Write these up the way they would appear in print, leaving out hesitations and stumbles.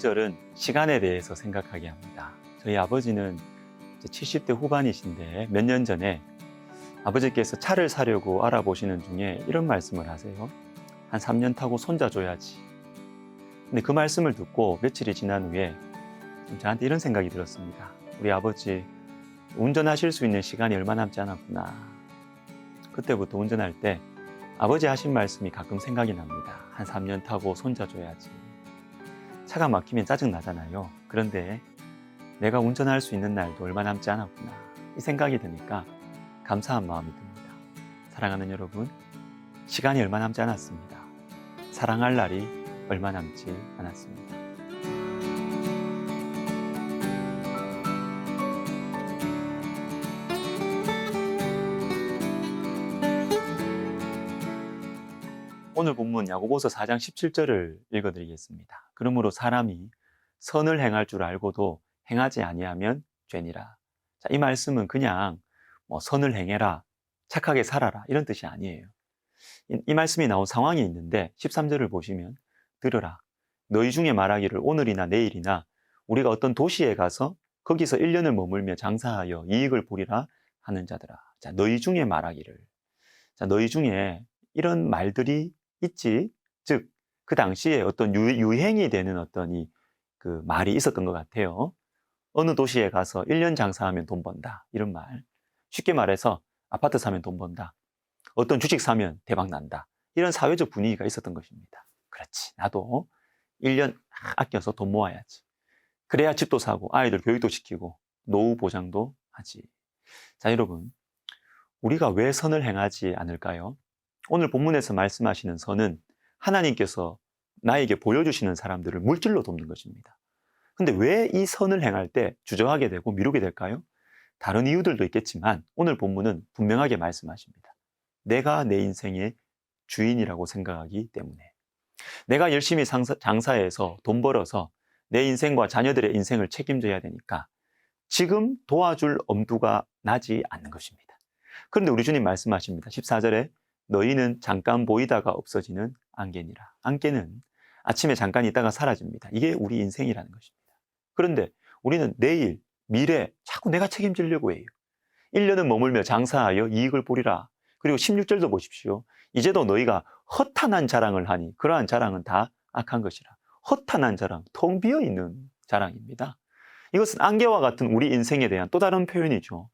명절은 시간에 대해서 생각하게 합니다. 저희 아버지는 이제 70대 후반이신데 몇 년 전에 아버지께서 차를 사려고 알아보시는 중에 이런 말씀을 하세요. 한 3년 타고 손자 줘야지. 근데 그 말씀을 듣고 며칠이 지난 후에 저한테 이런 생각이 들었습니다. 우리 아버지 운전하실 수 있는 시간이 얼마 남지 않았구나. 그때부터 운전할 때 아버지 하신 말씀이 가끔 생각이 납니다. 한 3년 타고 손자 줘야지. 차가 막히면 짜증 나잖아요. 그런데 내가 운전할 수 있는 날도 얼마 남지 않았구나. 이 생각이 드니까 감사한 마음이 듭니다. 사랑하는 여러분, 시간이 얼마 남지 않았습니다. 사랑할 날이 얼마 남지 않았습니다. 오늘 본문 야고보서 4장 17절을 읽어드리겠습니다. 그러므로 사람이 선을 행할 줄 알고도 행하지 아니하면 죄니라. 자, 이 말씀은 그냥 선을 행해라, 착하게 살아라 이런 뜻이 아니에요. 이 말씀이 나온 상황이 있는데 13절을 보시면 들으라. 너희 중에 말하기를 오늘이나 내일이나 우리가 어떤 도시에 가서 거기서 1년을 머물며 장사하여 이익을 보리라 하는 자들아. 자, 너희 중에 말하기를. 자, 너희 중에 이런 말들이 있지. 즉, 그 당시에 어떤 유행이 되는 어떤 그 말이 있었던 것 같아요. 어느 도시에 가서 1년 장사하면 돈 번다. 이런 말. 쉽게 말해서 아파트 사면 돈 번다. 어떤 주식 사면 대박 난다. 이런 사회적 분위기가 있었던 것입니다. 그렇지. 나도 1년 아껴서 돈 모아야지. 그래야 집도 사고 아이들 교육도 시키고 노후 보장도 하지. 자, 여러분. 우리가 왜 선을 행하지 않을까요? 오늘 본문에서 말씀하시는 선은 하나님께서 나에게 보여주시는 사람들을 물질로 돕는 것입니다. 근데 왜 이 선을 행할 때 주저하게 되고 미루게 될까요? 다른 이유들도 있겠지만 오늘 본문은 분명하게 말씀하십니다. 내가 내 인생의 주인이라고 생각하기 때문에. 내가 열심히 장사해서 돈 벌어서 내 인생과 자녀들의 인생을 책임져야 되니까 지금 도와줄 엄두가 나지 않는 것입니다. 그런데 우리 주님 말씀하십니다. 14절에 너희는 잠깐 보이다가 없어지는 안개니라. 안개는 아침에 잠깐 있다가 사라집니다. 이게 우리 인생이라는 것입니다. 그런데 우리는 내일, 미래 자꾸 내가 책임지려고 해요. 1년은 머물며 장사하여 이익을 보리라. 그리고 16절도 보십시오. 이제도 너희가 허탄한 자랑을 하니 그러한 자랑은 다 악한 것이라. 허탄한 자랑, 텅 비어있는 자랑입니다. 이것은 안개와 같은 우리 인생에 대한 또 다른 표현이죠.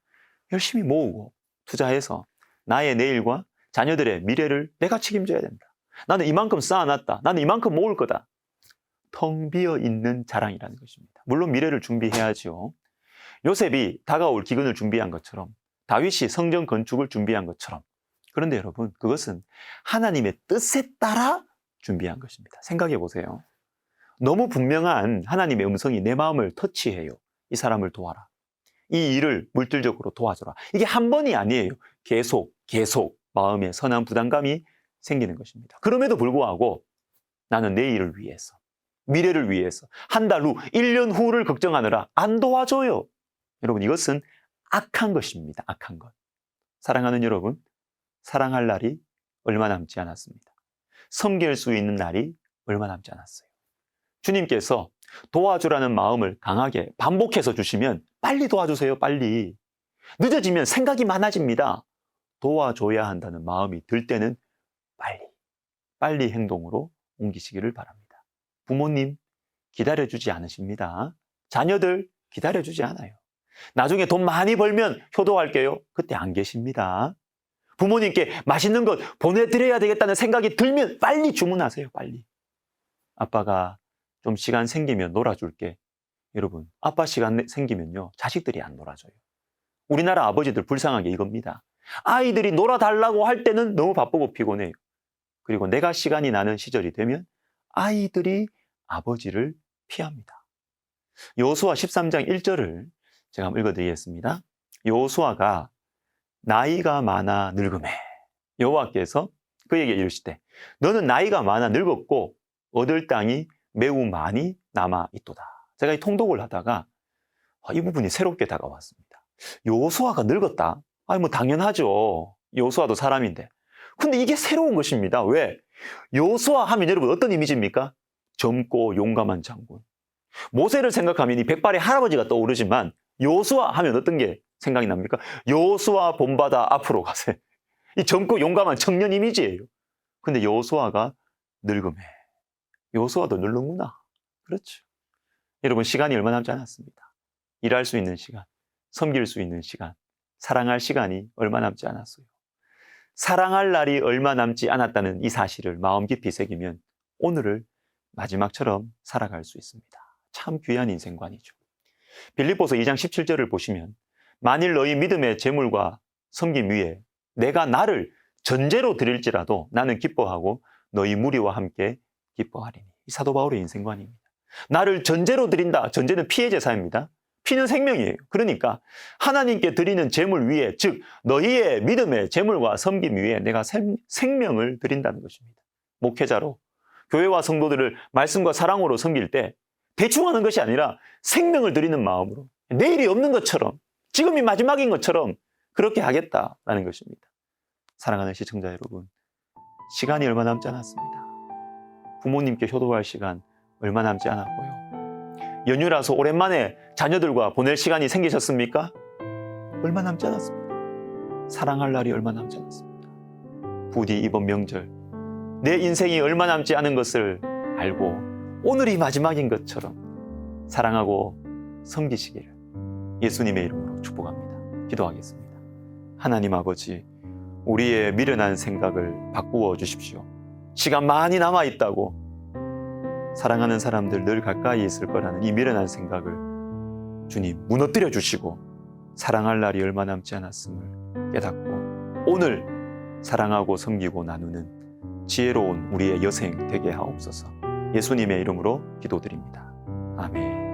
열심히 모으고 투자해서 나의 내일과 자녀들의 미래를 내가 책임져야 된다. 나는 이만큼 쌓아놨다. 나는 이만큼 모을 거다. 텅 비어있는 자랑이라는 것입니다. 물론 미래를 준비해야죠. 요셉이 다가올 기근을 준비한 것처럼 다윗이 성전 건축을 준비한 것처럼. 그런데 여러분, 그것은 하나님의 뜻에 따라 준비한 것입니다. 생각해 보세요. 너무 분명한 하나님의 음성이 내 마음을 터치해요. 이 사람을 도와라. 이 일을 물질적으로 도와줘라. 이게 한 번이 아니에요. 계속 마음에 선한 부담감이 생기는 것입니다. 그럼에도 불구하고 나는 내일을 위해서, 미래를 위해서 한 달 후, 1년 후를 걱정하느라 안 도와줘요. 여러분, 이것은 악한 것입니다. 악한 것. 사랑하는 여러분, 사랑할 날이 얼마 남지 않았습니다. 섬길 수 있는 날이 얼마 남지 않았어요. 주님께서 도와주라는 마음을 강하게 반복해서 주시면 빨리 도와주세요. 빨리. 늦어지면 생각이 많아집니다. 도와줘야 한다는 마음이 들 때는 빨리 행동으로 옮기시기를 바랍니다. 부모님 기다려주지 않으십니다. 자녀들 기다려주지 않아요. 나중에 돈 많이 벌면 효도할게요. 그때 안 계십니다. 부모님께 맛있는 것 보내드려야 되겠다는 생각이 들면 빨리 주문하세요. 빨리. 아빠가 좀 시간 생기면 놀아줄게. 여러분, 아빠 시간 생기면요, 자식들이 안 놀아줘요. 우리나라 아버지들 불쌍한 게 이겁니다. 아이들이 놀아달라고 할 때는 너무 바쁘고 피곤해요. 그리고 내가 시간이 나는 시절이 되면 아이들이 아버지를 피합니다. 여호수아 13장 1절을 제가 한번 읽어드리겠습니다. 여호수아가 나이가 많아 늙음에 여호와께서 그에게 이르시되 너는 나이가 많아 늙었고 얻을 땅이 매우 많이 남아 있도다. 제가 이 통독을 하다가 이 부분이 새롭게 다가왔습니다. 여호수아가 늙었다? 아니 뭐 당연하죠. 여호수아도 사람인데. 근데 이게 새로운 것입니다. 왜? 여호수아 하면 여러분 어떤 이미지입니까? 젊고 용감한 장군. 모세를 생각하면 이 백발의 할아버지가 떠오르지만 여호수아 하면 어떤 게 생각이 납니까? 여호수아 본받아 앞으로 가세. 이 젊고 용감한 청년 이미지예요. 근데 여호수아가 늙음해. 여호수아도 늙는구나. 그렇죠. 여러분, 시간이 얼마 남지 않았습니다. 일할 수 있는 시간, 섬길 수 있는 시간, 사랑할 시간이 얼마 남지 않았어요. 사랑할 날이 얼마 남지 않았다는 이 사실을 마음 깊이 새기면 오늘을 마지막처럼 살아갈 수 있습니다. 참 귀한 인생관이죠. 빌립보서 2장 17절을 보시면 만일 너희 믿음의 재물과 섬김 위에 내가 나를 전제로 드릴지라도 나는 기뻐하고 너희 무리와 함께 기뻐하리니. 이 사도 바울의 인생관입니다. 나를 전제로 드린다. 전제는 피의 제사입니다. 피는 생명이에요. 그러니까 하나님께 드리는 재물 위에, 즉 너희의 믿음의 재물과 섬김 위에 내가 생명을 드린다는 것입니다. 목회자로 교회와 성도들을 말씀과 사랑으로 섬길 때 대충 하는 것이 아니라 생명을 드리는 마음으로, 내일이 없는 것처럼, 지금이 마지막인 것처럼 그렇게 하겠다라는 것입니다. 사랑하는 시청자 여러분, 시간이 얼마 남지 않았습니다. 부모님께 효도할 시간 얼마 남지 않았고요. 연휴라서 오랜만에 자녀들과 보낼 시간이 생기셨습니까? 얼마 남지 않았습니다. 사랑할 날이 얼마 남지 않았습니다. 부디 이번 명절 내 인생이 얼마 남지 않은 것을 알고 오늘이 마지막인 것처럼 사랑하고 섬기시기를 예수님의 이름으로 축복합니다. 기도하겠습니다. 하나님 아버지, 우리의 미련한 생각을 바꾸어 주십시오. 시간 많이 남아있다고 사랑하는 사람들 늘 가까이 있을 거라는 이 미련한 생각을 주님 무너뜨려 주시고 사랑할 날이 얼마 남지 않았음을 깨닫고 오늘 사랑하고 섬기고 나누는 지혜로운 우리의 여생 되게 하옵소서. 예수님의 이름으로 기도드립니다. 아멘.